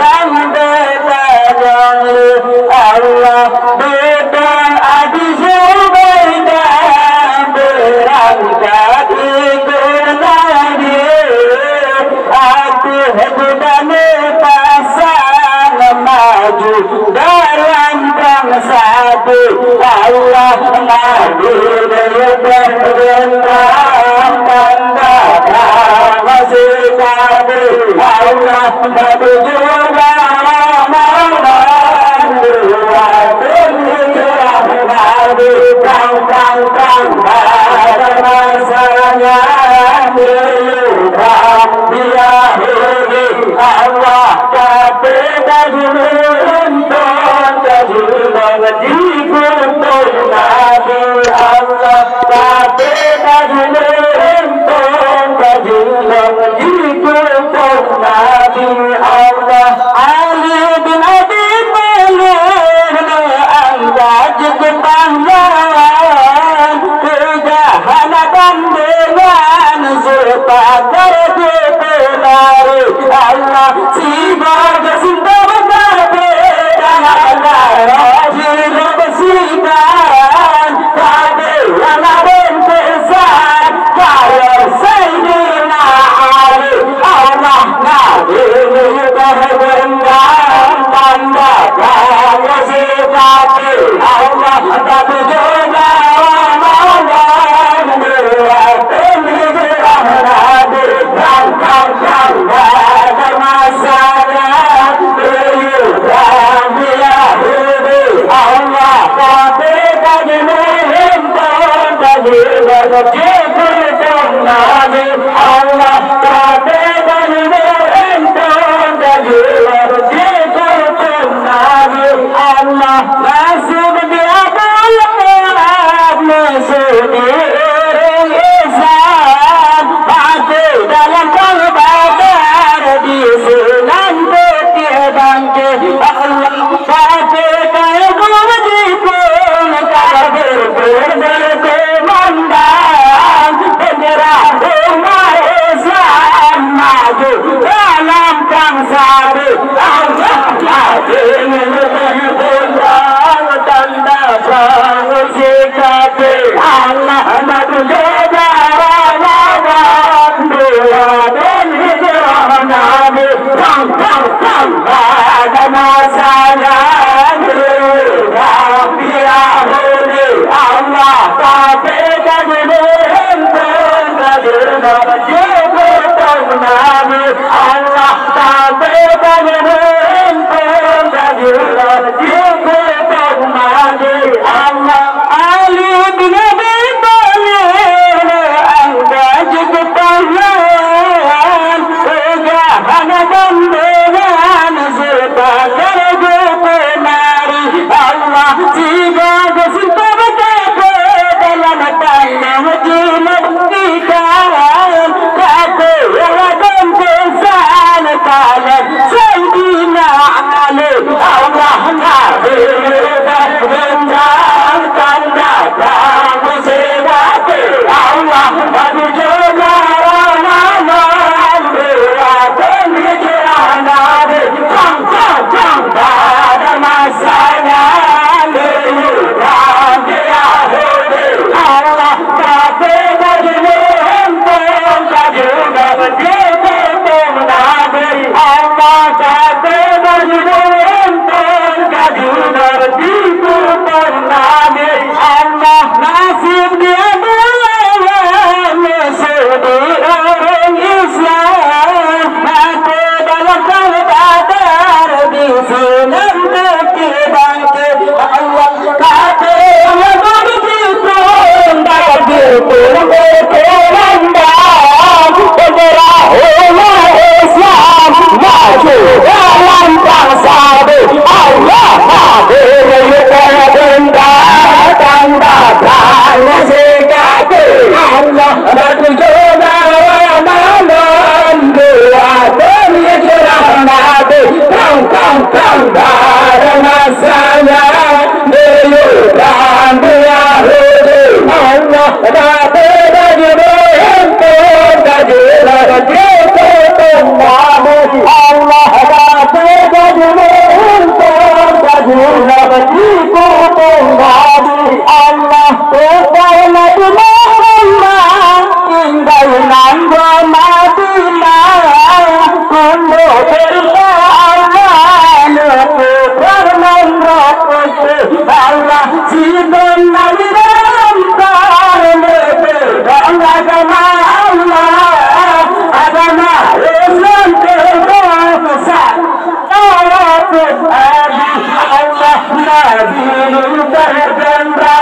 sang beta jangli Allah bedang adi subeda berangkat ikut tadi aku hedane pasang maju dalam bangsa Allah nabi berperintah tanda masih kami Allah nabi juga masanya Allah tapi dahulu untuk Nabi Allah tapi dahulu untuk Nabi Allah Ali bin Abi Thalib angkat pahlawan kejahanatan dengan zulfaqar dipenari Allah si baga cinta berkati Allah rajin bersihkan keadilan dan kesan kaya Sayyidina Ali Allah Nabi bergendang tanda kaya sifati Allah tapi juga Islam maju. Allah Nabi Terjendra